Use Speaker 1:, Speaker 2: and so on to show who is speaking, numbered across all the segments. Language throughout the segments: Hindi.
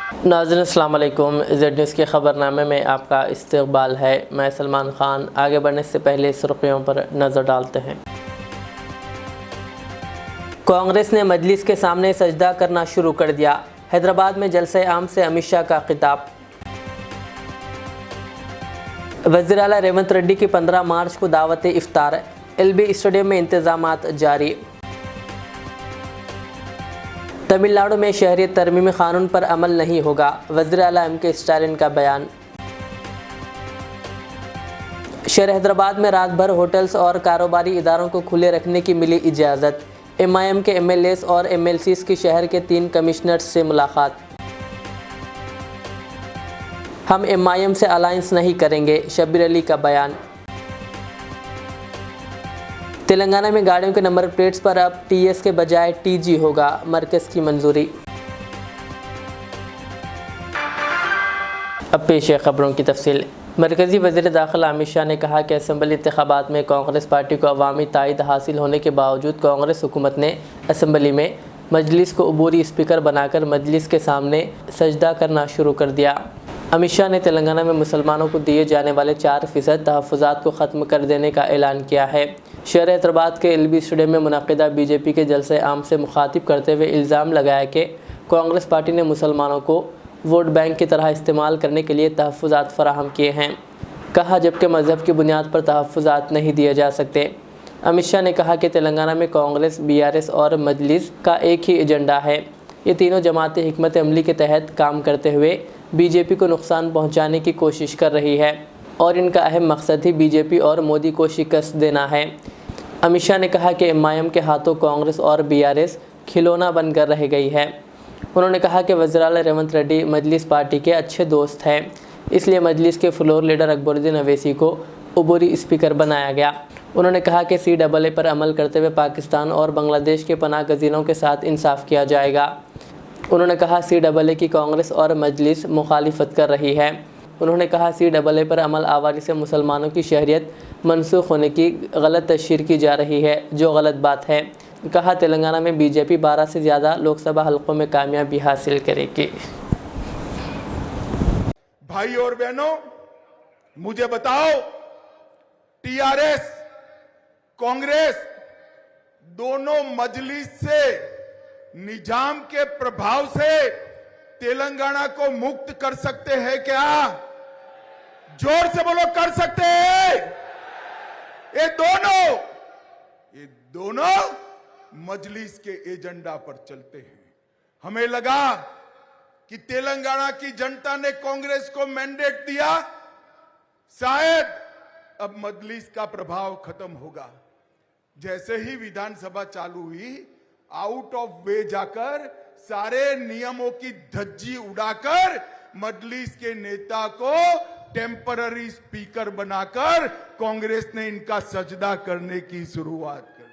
Speaker 1: नाज़रीन अस्सलाम वालेकुम। ज़ेड न्यूज़ के ख़बरनामे में आपका इस्तकबाल है। मैं सलमान ख़ान। आगे बढ़ने से पहले सुर्खियों पर नज़र डालते हैं। कांग्रेस ने मजलिस के सामने सजदा करना शुरू कर दिया। हैदराबाद में जलसे आम से अमित शाह का खिताब। वज़ीर आला रेवंत रेड्डी की 15 मार्च को दावत इफ्तार। एलबी स्टेडियम में इंतजामात जारी। तमिलनाडु में शहरियत तरमीमी कानून पर अमल नहीं होगा। वज़ीर आला एम के स्टालिन का बयान। शहर हैदराबाद में रात भर होटल्स और कारोबारी इदारों को खुले रखने की मिली इजाज़त। MIM के MLAs और MLCs की शहर के 3 कमिश्नर्स से मुलाकात। हम MIM से अलायंस नहीं करेंगे, शब्बीर अली का बयान। तेलंगाना में गाड़ियों के नंबर प्लेट्स पर अब TS के बजाय TG होगा, मरकज़ की मंजूरी। अब पेश है खबरों की तफसील। मरकज़ी वज़ीर दाखिला अमित शाह ने कहा कि असम्बली इंतखाबात में कांग्रेस पार्टी को अवामी तायद हासिल होने के बावजूद कांग्रेस हुकूमत ने असम्बली में मजलिस को अबूरी स्पीकर बनाकर मजलिस के सामने सजदा करना शुरू कर दिया। अमित शाह ने तेलंगाना में मुसलमानों को दिए जाने वाले 4% तहफ़्फ़ुज़ात को ख़त्म कर देने का ऐलान किया है। शहर हैदराबाद के LB स्टेडियम में मुनक़िदा BJP के जलसे आम से मुखातिब करते हुए इल्ज़ाम लगाया कि कांग्रेस पार्टी ने मुसलमानों को वोट बैंक की तरह इस्तेमाल करने के लिए तहफ़्फ़ुज़ात फ़राहम किए हैं। कहा जबकि मज़हब की बुनियाद पर तहफ़्फ़ुज़ात नहीं दिए जा सकते। अमित शाह ने कहा कि तेलंगाना में कांग्रेस, BRS और मजलिस का एक ही एजेंडा है। ये तीनों जमातें हिकमत अमली के तहत काम करते हुए BJP को नुकसान पहुँचाने की कोशिश कर रही है और इनका अहम मकसद ही BJP और मोदी को शिकस्त देना है। अमित शाह ने कहा कि MIM के हाथों कांग्रेस और BRS खिलौना बनकर रह गई है। उन्होंने कहा कि वज़ीर आला रेवंत रेड्डी मजलिस पार्टी के अच्छे दोस्त हैं, इसलिए मजलिस के फ्लोर लीडर अकबरुद्दीन अवैसी को अबूरी स्पीकर बनाया गया। उन्होंने कहा कि CAA पर अमल करते हुए पाकिस्तान और बांग्लादेश के पनाह गज़ीनों के साथ इंसाफ किया जाएगा। उन्होंने कहा CAA की कांग्रेस और मजलिस मुखालिफत कर रही है। उन्होंने कहा CAA पर अमल आवारी से मुसलमानों की शहरियत मनसूख होने की गलत तशहीर की जा रही है, जो गलत बात है। कहा तेलंगाना में BJP 12 से ज़्यादा लोकसभा हलकों में कामयाबी हासिल करेगी।
Speaker 2: भाई और बहनों, मुझे बताओ, TRS, कांग्रेस दोनों मजलिस से, निजाम के प्रभाव से तेलंगाना को मुक्त कर सकते हैं क्या? जोर से बोलो, कर सकते हैं? ये दोनों मजलिस के एजेंडा पर चलते हैं। हमें लगा कि तेलंगाना की जनता ने कांग्रेस को मैंडेट दिया, शायद अब मजलिस का प्रभाव खत्म होगा। जैसे ही विधानसभा चालू हुई, आउट ऑफ वे जाकर सारे नियमों की धज्जी उड़ाकर मजलिस के नेता को टेम्पररी स्पीकर बनाकर कांग्रेस ने इनका सजदा करने की शुरुआत कर दी।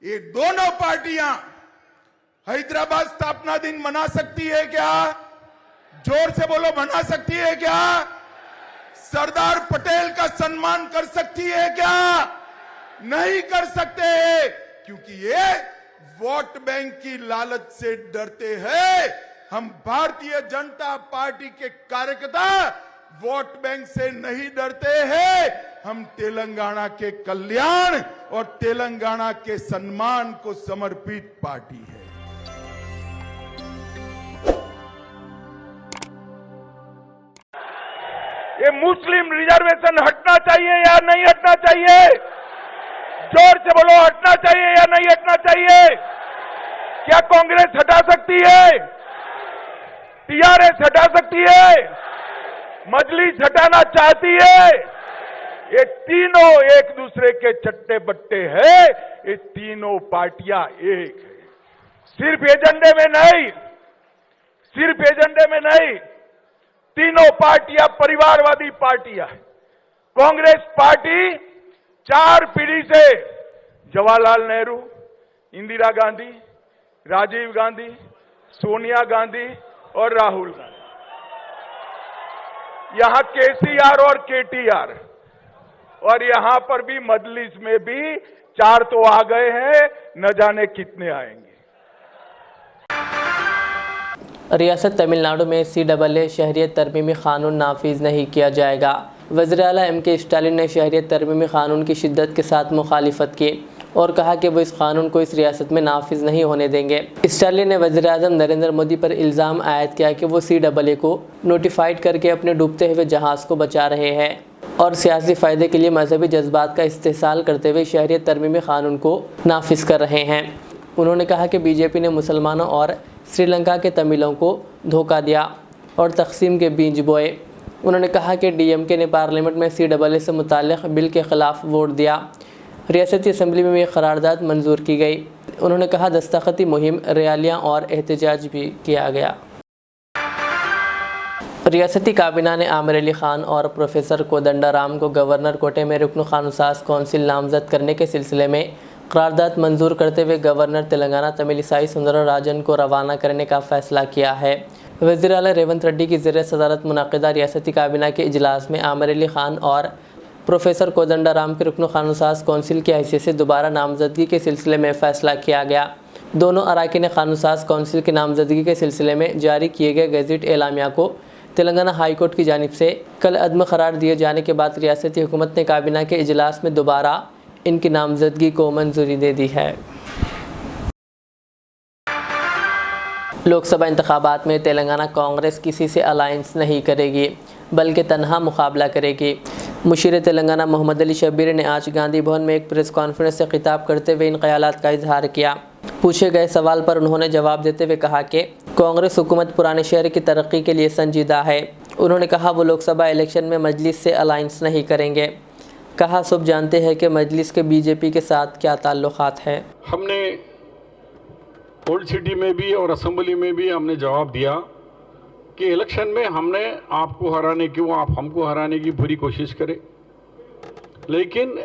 Speaker 2: ये दोनों पार्टियां हैदराबाद स्थापना दिन मना सकती है क्या? जोर से बोलो, मना सकती है क्या? सरदार पटेल का सम्मान कर सकती है क्या? नहीं कर सकते, क्योंकि ये वोट बैंक की लालच से डरते हैं। हम भारतीय जनता पार्टी के कार्यकर्ता वोट बैंक से नहीं डरते हैं। हम तेलंगाना के कल्याण और तेलंगाना के सम्मान को समर्पित पार्टी है।
Speaker 3: ये मुस्लिम रिजर्वेशन हटना चाहिए या नहीं हटना चाहिए? जोर से बोलो, हटना चाहिए या नहीं हटना चाहिए? क्या कांग्रेस हटा सकती है? TRS हटा सकती है? मजलिस हटाना चाहती है? ये तीनों एक दूसरे के चट्टे बट्टे हैं। ये तीनों पार्टियां एक है। सिर्फ एजेंडे में नहीं, तीनों पार्टियां परिवारवादी पार्टियां। कांग्रेस पार्टी 4 पीढ़ी से जवाहरलाल नेहरू, इंदिरा गांधी, राजीव गांधी, सोनिया गांधी और राहुल गांधी, यहां KCR और KTR, और यहां पर भी मजलिस में भी 4 तो आ गए हैं, न जाने कितने आएंगे।
Speaker 1: रियासत तमिलनाडु में CAA शहरियत तरमीमी क़ानून नाफिज नहीं किया जाएगा। वज़ीर आला MK स्टालिन ने शहरियत तरमीमी क़ानून की शिद्दत के साथ मुखालिफत की और कहा कि वो इस कानून को इस रियासत में नाफिज नहीं होने देंगे। स्टालिन ने वज़ीर आज़म नरेंद्र मोदी पर इल्ज़ाम आयद किया कि वो CAA को नोटिफाइड करके अपने डूबते हुए जहाज़ को बचा रहे हैं और सियासी फ़ायदे के लिए मजहबी जज्बात का इस्तेहसाल करते हुए शहरियत तरमीमी क़ानून को नाफिज कर रहे हैं। उन्होंने कहा कि BJP ने मुसलमानों और श्रीलंका के तमिलों को धोखा दिया और तकसीम के बीज बोए। उन्होंने कहा कि DMK ने पार्लियामेंट में CAA से मुताल्लिक़ बिल के ख़िलाफ़ वोट दिया। रियासती असम्बली में एक करारदाद मंजूर की गई। उन्होंने कहा दस्तखती मुहिम, रैलियाँ और एहतजाज भी किया गया। रियासती काबीना ने आमिर अली ख़ान और प्रोफेसर कोदंडाराम को गवर्नर कोटे में रुकन क़ानूनसाज़ कौंसिल नामज़द करने के सिलसिले में करारदाद मंजूर करते हुए गवर्नर तेलंगाना तमिलिसाई सुंदरराजन को रवाना करने का फ़ैसला किया है। वज़ीर आला रेवंत रेड्डी की ज़ेर सदारत मुनक़िदा रियासती काबीना के इजलास में आमिर अली ख़ान और प्रोफेसर कोदंडाराम के रुकन क़ानूनसाज़ कौंसिल की हैसियत से दोबारा नामज़दगी के सिलसिले में फ़ैसला किया गया। दोनों अरकान क़ानूनसाज़ कौंसिल की नामज़दगी के सिलसिले में जारी किए गए गज़ट एलामिया को तेलंगाना हाई कोर्ट की जानिब से कल अदम करार दिए जाने के बाद रियासती हुकूमत ने काबीना के इजलास में दोबारा इनकी नामज़दगी को मंजूरी दे दी है। लोकसभा इंतखाबात में तेलंगाना कांग्रेस किसी से अलायंस नहीं करेगी बल्कि तनहा मुकाबला करेगी। मुशीर तेलंगाना मोहम्मद अली शब्बीर ने आज गांधी भवन में एक प्रेस कॉन्फ्रेंस से खिताब करते हुए इन ख्यालात का इजहार किया। पूछे गए सवाल पर उन्होंने जवाब देते हुए कहा कि कांग्रेस हुकूमत पुराने शहर की तरक्की के लिए संजीदा है। उन्होंने कहा वो लोकसभा इलेक्शन में मजलिस से अलायंस नहीं करेंगे। कहा सब जानते हैं कि मजलिस के BJP के साथ क्या ताल्लुकात हैं।
Speaker 4: हमने ओल्ड सिटी में भी और असेंबली में भी हमने जवाब दिया कि इलेक्शन में हमने आपको हराने की, वो आप हमको हराने की पूरी कोशिश करें, लेकिन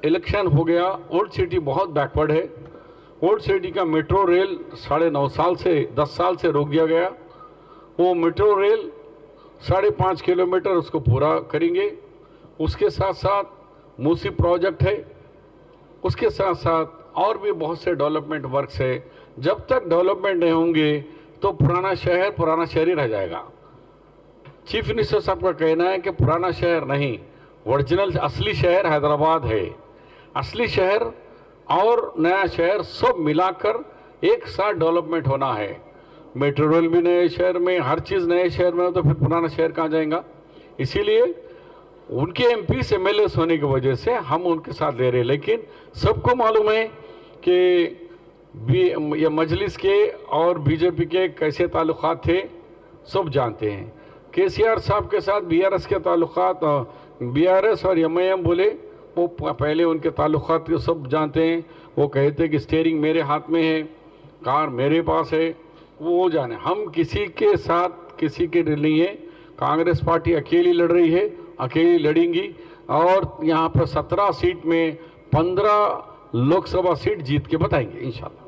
Speaker 4: इलेक्शन हो गया। ओल्ड सिटी बहुत बैकवर्ड है। ओल्ड सिटी का मेट्रो रेल 10 साल से रोक दिया गया। वो मेट्रो रेल 5.5 किलोमीटर उसको पूरा करेंगे। उसके साथ साथ मूसी प्रोजेक्ट है, उसके साथ साथ और भी बहुत से डेवलपमेंट वर्क्स है। जब तक डेवलपमेंट नहीं होंगे तो पुराना शहर ही रह जाएगा। चीफ मिनिस्टर साहब का कहना है कि पुराना शहर नहीं, ओरिजिनल असली शहर हैदराबाद है। असली शहर और नया शहर सब मिलाकर एक साथ डेवलपमेंट होना है। मेट्रो रेल भी नए शहर में, हर चीज़ नए शहर में हो तो फिर पुराना शहर कहाँ जाएगा। इसीलिए उनके MPs MLAs होने की वजह से हम उनके साथ ले रहे हैं। लेकिन सबको मालूम है कि ये मजलिस के और BJP के कैसे ताल्लुकात थे, सब जानते हैं। KCR साहब के साथ BRS के ताल्लुकात, BRS और MIM बोले वो पहले उनके ताल्लुकात सब जानते हैं। वो कहते हैं कि स्टीयरिंग मेरे हाथ में है, कार मेरे पास है, वो जाने। हम किसी के साथ किसी के नहीं है। कांग्रेस पार्टी अकेली लड़ रही है, अकेली लड़ेंगी और यहाँ पर 17 सीट में 15 लोकसभा सीट जीत के बताएंगे इंशाल्लाह।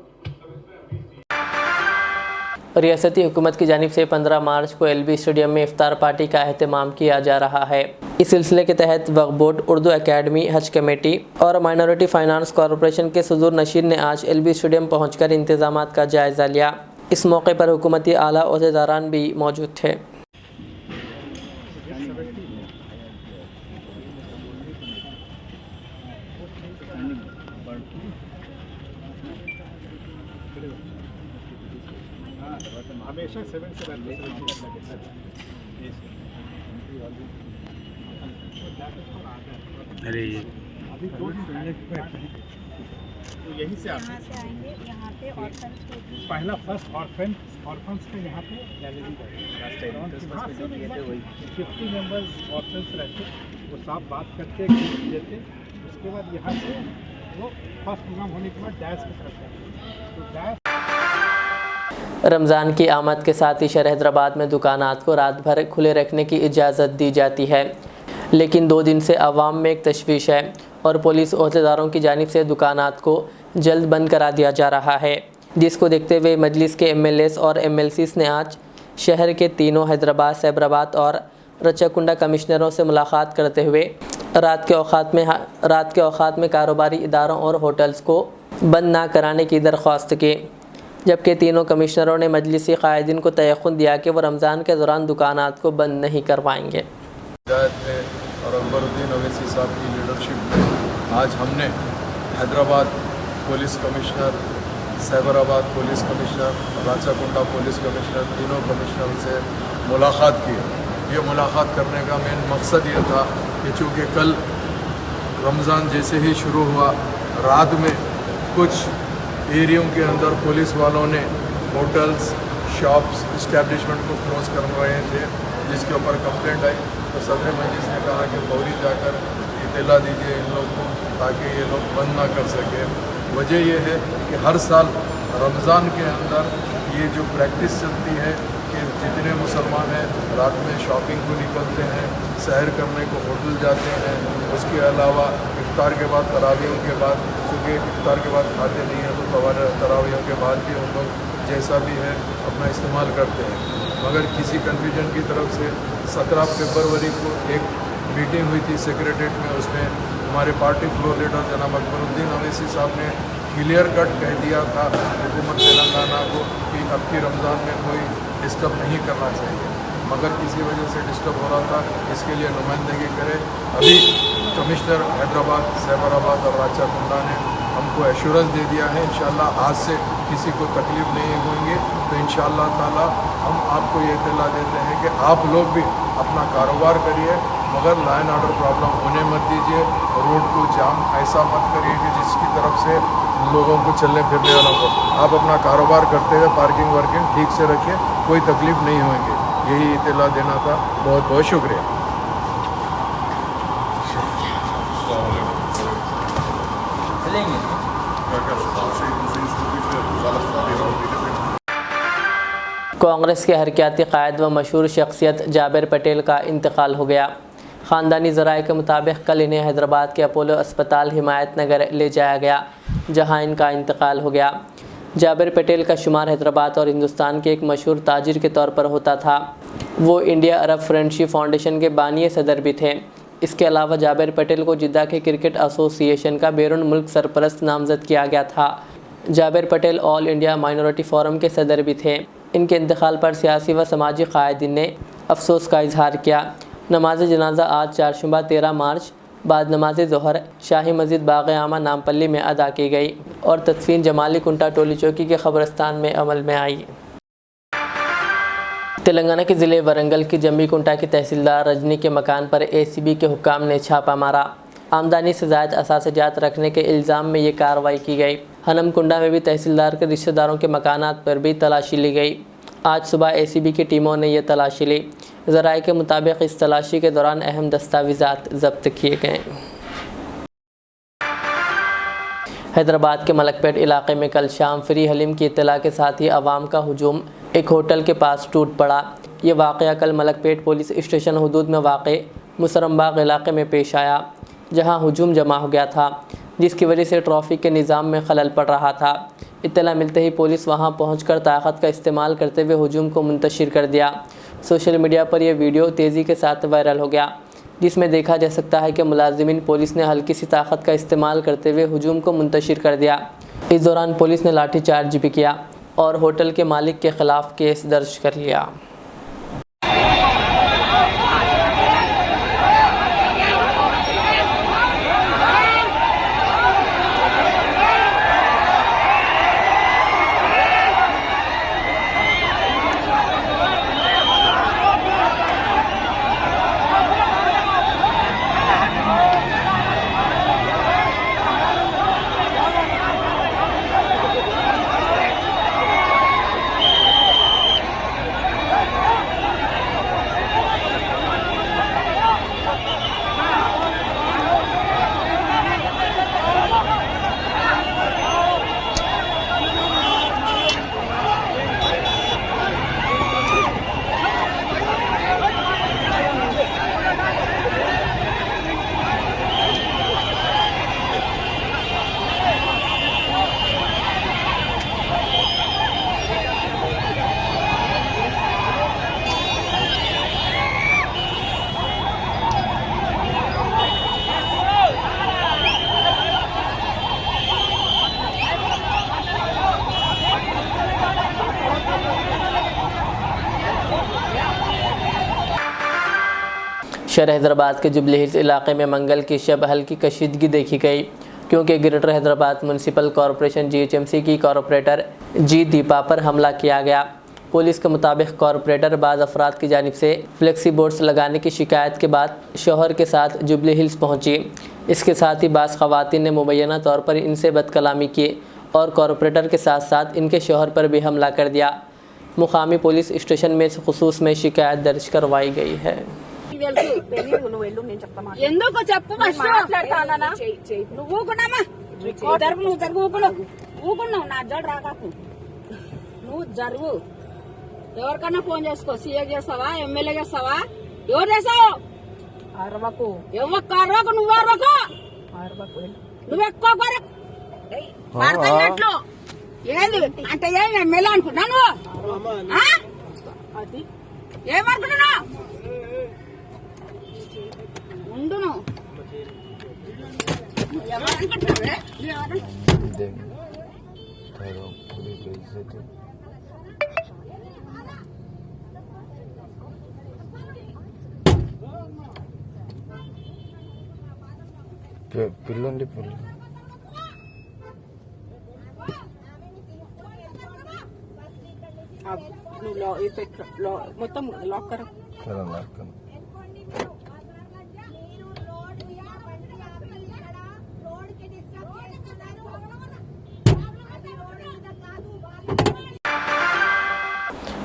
Speaker 1: रियासती हुकूमत की जानिब से 15 मार्च को LB स्टेडियम में इफ्तार पार्टी का एहतमाम किया जा रहा है। इस सिलसिले के तहत वक्फ बोर्ड, उर्दू एकेडमी, हज कमेटी और माइनॉरिटी फाइनेंस कॉरपोरेशन के सदूर नशीर ने आज LB स्टेडियम पहुंचकर इंतजामात का जायज़ा लिया। इस मौके पर हुकूमती आला ओहदेदारान भी मौजूद थे।
Speaker 5: हमेशा 7 से
Speaker 6: अरे ये
Speaker 5: अभी 2 दिन तो यहीं से
Speaker 7: आएंगे यहाँ पे
Speaker 5: पहला फर्स्ट ऑर्फन्स का यहाँ पे गैलरी है। 50 मेंबर्स ऑर्फन्स रहते, वो साफ बात करते देते। उसके बाद यहाँ से वो फर्स्ट प्रोग्राम होने के बाद डैश की तरफ जाते। तो डैश
Speaker 1: रमज़ान की आमद के साथ ही शहर हैदराबाद में दुकानात को रात भर खुले रखने की इजाज़त दी जाती है, लेकिन 2 दिन से आवाम में एक तशवीश है और पुलिस ओहदेदारों की जानिब से दुकानात को जल्द बंद करा दिया जा रहा है, जिसको देखते हुए मजलिस के MLAs और MLCs ने आज शहर के तीनों हैदराबाद, सैबराबाद और रचाकुंडा कमिश्नरों से मुलाकात करते हुए रात के औकात में कारोबारी इदारों और होटल्स को बंद ना कराने की दरख्वास्त की। जबकि तीनों कमिश्नरों ने मजलिसी कायदीन को तयक़ुन दिया कि वो रमज़ान के दौरान दुकानात को बंद नहीं करवाएंगे।
Speaker 6: और अकबरुद्दीन अवैसी साहब की लीडरशिप में आज हमने Hyderabad police commissioner, Cyberabad police commissioner, Rachakonda police commissioner, तीनों कमिश्नर से मुलाकात की। ये मुलाकात करने का मेन मकसद ये था कि चूँकि कल रमज़ान जैसे ही शुरू हुआ, रात में कुछ एरियो के अंदर पुलिस वालों ने होटल्स, शॉप्स, इस्टेब्लिशमेंट को क्लोज कर रहे थे, जिसके ऊपर कंप्लेंट आई। तो सदर मजलिस ने कहा कि फौरी जाकर इत्तला दीजिए इन लोग को, ताकि ये लोग बंद ना कर सके। वजह यह है कि हर साल रमज़ान के अंदर ये जो प्रैक्टिस चलती है कि जितने मुसलमान हैं रात में शॉपिंग को निकलते हैं, सैर करने को होटल जाते हैं, उसके अलावा इफ्तार के बाद, तरावियों के बाद, क्योंकि इफ्तार के बाद खाते नहीं हैं तो तरावियों के बाद भी उन लोग जैसा भी है अपना इस्तेमाल करते हैं। मगर किसी कन्फ्यूजन की तरफ से 17 फरवरी को एक मीटिंग हुई थी सेक्रेटरीट में, उसमें हमारे पार्टी फ्लोर लीडर जनाब अकबरुद्दीन अवैसी साहब ने क्लियर कट कह दिया था हुकूमत तेलंगाना को कि अब की रमज़ान में कोई डिस्टर्ब नहीं करना चाहिए, मगर किसी वजह से डिस्टर्ब हो रहा था, इसके लिए नुमाइंदगी करे। अभी कमिश्नर हैदराबाद, साइबराबाद और राचाकुंडा ने हमको एश्योरेंस दे दिया है इंशाल्लाह आज से किसी को तकलीफ नहीं होंगी। तो इंशाल्लाह ताला हम आपको ये इत्तला देते हैं कि आप लोग भी अपना कारोबार करिए, मगर लॉ एंड ऑर्डर प्रॉब्लम होने मत दीजिए, रोड को जाम ऐसा मत करिए कि जिसकी तरफ से लोगों को चलने फिरने वालों को, आप अपना कारोबार करते हुए पार्किंग वार्किंग ठीक से रखिए, कोई तकलीफ नहीं होंगी। यही इत्तला देना था। बहुत बहुत शुक्रिया।
Speaker 1: कांग्रेस के हरकियाती कायद व मशहूर शख्सियत जाबिर पटेल का इंतकाल हो गया। ख़ानदानी ज़राए के मुताबिक कल इन्हें हैदराबाद के अपोलो अस्पताल हिमायत नगर ले जाया गया, जहां इनका इंतकाल हो गया। जाबिर पटेल का शुमार हैदराबाद और हिंदुस्तान के एक मशहूर ताजिर के तौर पर होता था। वो इंडिया अरब फ्रेंडशिप फाउंडेशन के बानी सदर भी थे। इसके अलावा जाबिर पटेल को जिद्दा के क्रिकेट एसोसिएशन का बैरून मुल्क सरपरस्त नामजद किया गया था। Jabir Patel all India minority forum के सदर भी थे। इनके इंतकाल पर सियासी व समाजी कायदीन ने अफसोस का इजहार किया। नमाज जनाजा आज चारशुबा 13 मार्च बाद नमाज ज़ोहर शाही मस्जिद बाग़ आमा नामपल्ली में अदा की गई और तदफीन जमाली कुंटा टोली चौकी के क़ब्रिस्तान में अमल में आई। तेलंगाना के ज़िले वरंगल की जम्बी कुंटा की तहसीलदार रजनी के मकान पर ACB के हुक्काम ने छापा मारा। आमदनी से ज़ायद असासजात रखने के इल्ज़ाम में ये कार्रवाई की गई। हनमकुंडा में भी तहसीलदार के रिश्तेदारों के मकानात पर भी तलाशी ली गई। आज सुबह ACB की टीमों ने यह तलाशी ली। ज़राए के मुताबिक इस तलाशी के दौरान अहम दस्तावेज़ात ज़ब्त किए गए। हैदराबाद के मलकपेट इलाके में कल शाम फ्री हलीम की इत्तला के साथ ही अवाम का हुजूम एक होटल के पास टूट पड़ा। ये वाक़या कल मलकपेट पुलिस स्टेशन हदूद में वाक़े मुसरमबाग इलाके में पेश आया, जहां हुजूम जमा हो गया था, जिसकी वजह से ट्रैफिक के निज़ाम में खलल पड़ रहा था। इत्तला मिलते ही पुलिस वहां पहुंचकर ताकत का इस्तेमाल करते हुए हुजूम को मुंतशिर कर दिया। सोशल मीडिया पर यह वीडियो तेज़ी के साथ वायरल हो गया, जिसमें देखा जा सकता है कि मुलाजिमीन पुलिस ने हल्की सी ताकत का इस्तेमाल करते हुए हुजूम को मुंतशिर कर दिया। इस दौरान पुलिस ने लाठीचार्ज भी किया और होटल के मालिक के ख़िलाफ़ केस दर्ज कर लिया। शहर हैदराबाद के जुबली हिल्स इलाके में मंगल की शब हल्की कशीदगी देखी गई, क्योंकि greater Hyderabad municipal corporation GHMC की कॉरपोरेटर जी दीपा पर हमला किया गया। पुलिस के मुताबिक कॉरपोरेटर बाज़ अफराद की जानिब से फ्लेक्सी बोर्ड्स लगाने की शिकायत के बाद शौहर के साथ जुबली हिल्स पहुंची। इसके साथ ही बाज़ ख़वातीन ने मुबैना तौर पर इनसे बदकलामी की और कॉरपोरेटर के साथ साथ इनके शौहर पर भी हमला कर दिया। मुकामी पुलिस स्टेशन में खुसूस में शिकायत दर्ज करवाई गई है।
Speaker 7: ఎందుకు చెప్పు మాట్లాడతానా నువ్వు ఊకున్నామా ఊకున్నావు నా జోడు రాకాకు నువ్వు జరుగు ఎవరికన్నా ఫోన్ చేసుకో సీఏ చేస్తావా ఎమ్మెల్యే చేస్తావా ఎవరు చేస్తావు అరవకు అరవకు నువ్వు అరవకు నువ్వు ఎక్కువ మాట్లాడినట్లు ఏంది అంటే ఏం ఎమ్మెల్యే అనుకున్నాను ఏమనుకుంటున్నావు ఉండును
Speaker 8: పిల్లండి
Speaker 7: నువ్వు మొత్తం లాకర్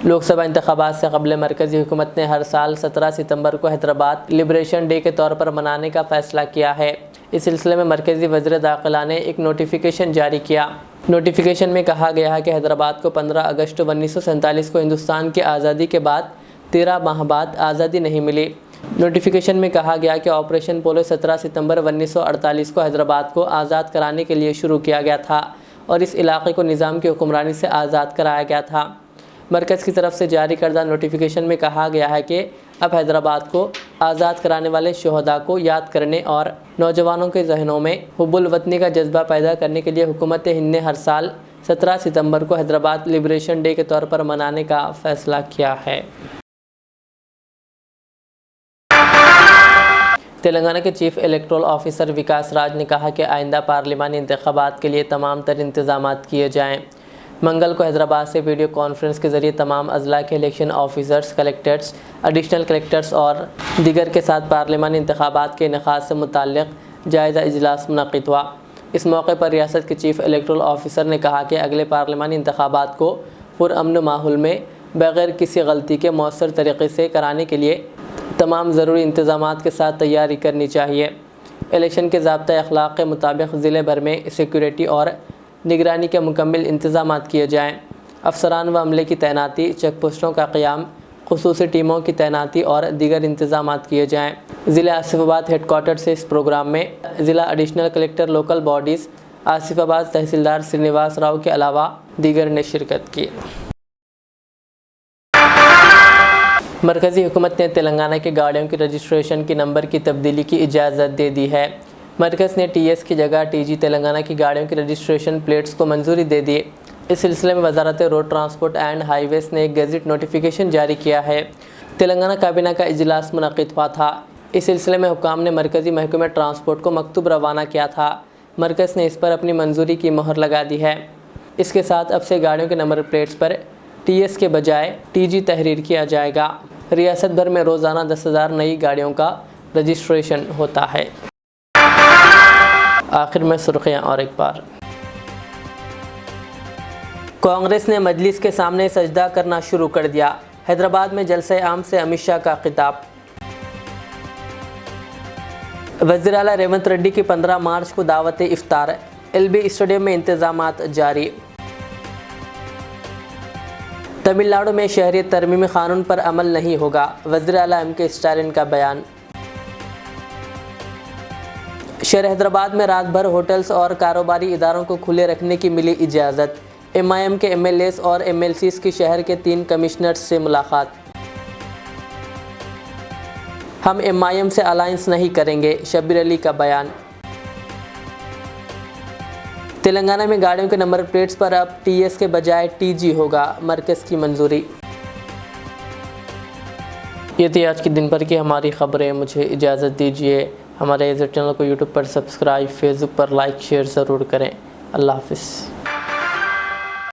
Speaker 1: लोकसभा इंतखाबात से कबल मरकज़ी हुकूमत ने हर साल 17 सितंबर को हैदराबाद लिबरेशन डे के तौर पर मनाने का फ़ैसला किया है। इस सिलसिले में मरकज़ी वज़ीर दाखिला ने एक नोटिफिकेशन जारी किया। नोटिफिकेशन में कहा गया है कि हैदराबाद को 15 अगस्त 1947 को हिंदुस्तान की आज़ादी के बाद 13 माह बाद आज़ादी नहीं मिली। नोटिफिकेशन में कहा गया कि ऑपरेशन पोलो 17 सितंबर 1948 को हैदराबाद को आज़ाद कराने के लिए शुरू किया गया था और इस इलाके को निज़ाम की हुक्मरानी से आज़ाद कराया गया था। मरकज़ की तरफ से जारी करदा नोटिफिकेशन में कहा गया है कि अब हैदराबाद को आज़ाद कराने वाले शहदा को याद करने और नौजवानों के जहनों में हुब्बुल वतनी का जज्बा पैदा करने के लिए हुकूमत हिंद ने हर साल 17 सितंबर को हैदराबाद लिबरेशन डे के तौर पर मनाने का फ़ैसला किया है। तेलंगाना के चीफ इलेक्टोरल ऑफिसर विकास राज ने कहा कि आइंदा पार्लिमानी इंतखाबात के लिए तमाम तर इंतजामात किए जाएँ। मंगल को हैदराबाद से वीडियो कॉन्फ्रेंस के ज़रिए तमाम अजला के election officers, collectors, additional collectors और दीगर के साथ पार्लिमानी इंतखाबात के इनेकाद से मुताल्लिक़ जायज़ा इजलास मुनक़िद हुआ। इस मौके पर रियासत के चीफ इलेक्टोरल ऑफिसर ने कहा कि अगले पार्लिमानी इंतखाबात को पुरअमन माहौल में बग़ैर किसी गलती के मौसर तरीक़े से कराने के लिए तमाम ज़रूरी इंतज़ामात के साथ तैयारी करनी चाहिए। इलेक्शन के ज़ाब्ता अखलाक के मुताबिक ज़िले भर में सिक्योरिटी और निगरानी के मुकम्मल इंतज़ामात किए जाएँ। अफसरान व अमले की तैनाती, चेक पोस्टों का क़याम, खुसूसी टीमों की तैनाती और दीगर इंतज़ामात किए जाएँ। ज़िला आसिफाबाद हेडक्वार्टर से इस प्रोग्राम में ज़िला additional collector, local bodies, Asifabad तहसीलदार श्रीनिवास राव के अलावा दीगर ने शिरकत की। मरकज़ी हुकूमत ने तेलंगाना की गाड़ियों की रजिस्ट्रेशन की नंबर की तब्दीली की इजाज़त दे दी है। मरकज़ ने TS की जगह TG तेलंगाना की गाड़ियों की रजिस्ट्रेशन प्लेट्स को मंजूरी दे दी। इस सिलसिले में वजारत रोड ट्रांसपोर्ट एंड हाईवेज़ ने एक गज़ट नोटिफिकेशन जारी किया है। तेलंगाना काबीना का इजलास मुनक़िद हुआ था। इस सिलसिले में हुकाम ने मरकज़ी महकमे ट्रांसपोर्ट को मकतूब रवाना किया था। मरकज़ ने इस पर अपनी मंजूरी की मोहर लगा दी है। इसके साथ अब से गाड़ियों के नंबर प्लेट्स पर TS के बजाय TG तहरीर किया जाएगा। रियासत भर में रोज़ाना 10,000 नई गाड़ियों का रजिस्ट्रेशन होता है। आखिर में सुर्खियां और एक बार। कांग्रेस ने मजलिस के सामने सजदा करना शुरू कर दिया। हैदराबाद में जलसे आम से अमित शाह का खिताब। वज़ीर आला रेवंत रेड्डी की 15 मार्च को दावत इफ्तार। LB स्टेडियम में इंतजामात जारी। तमिलनाडु में शहरियत तरमीमी कानून पर अमल नहीं होगा, वज़ीर आला MK स्टालिन का बयान। शहर हैदराबाद में रात भर होटल्स और कारोबारी इदारों को खुले रखने की मिली इजाज़त। MIM के MLAs और MLCs की शहर के 3 कमिश्नर्स से मुलाकात। हम MIM से अलायंस नहीं करेंगे, शब्बीर अली का बयान। तेलंगाना में गाड़ियों के नंबर प्लेट्स पर अब TS के बजाय TG होगा, मरकज़ की मंजूरी। ये थी आज की दिन भर की हमारी खबरें। मुझे इजाज़त दीजिए। हमारे इस चैनल को यूट्यूब पर सब्सक्राइब, फेसबुक पर लाइक शेयर ज़रूर करें। अल्लाह हाफिज़।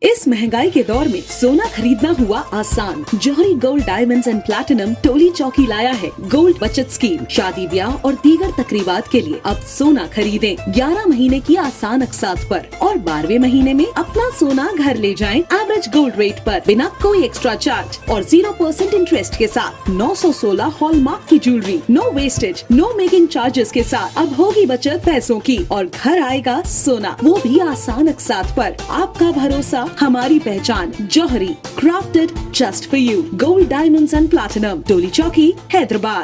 Speaker 8: इस महंगाई के दौर में सोना खरीदना हुआ आसान। जौहरी gold diamonds and platinum Toli चौकी लाया है गोल्ड बचत स्कीम। शादी ब्याह और दीगर तकरीबात के लिए अब सोना खरीदें 11 महीने की आसान अकसात पर और 12वें महीने में अपना सोना घर ले जाएं एवरेज गोल्ड रेट पर बिना कोई एक्स्ट्रा चार्ज और 0% इंटरेस्ट के साथ। 916 हॉलमार्क की jewellery, no wastage, no making charges के साथ। अब होगी बचत पैसों की और घर आएगा सोना, वो भी आसान अकसात पर। आपका भरोसा, हमारी पहचान। Jauhari, crafted just for you. Gold diamonds and platinum, Toli Chowki, Hyderabad.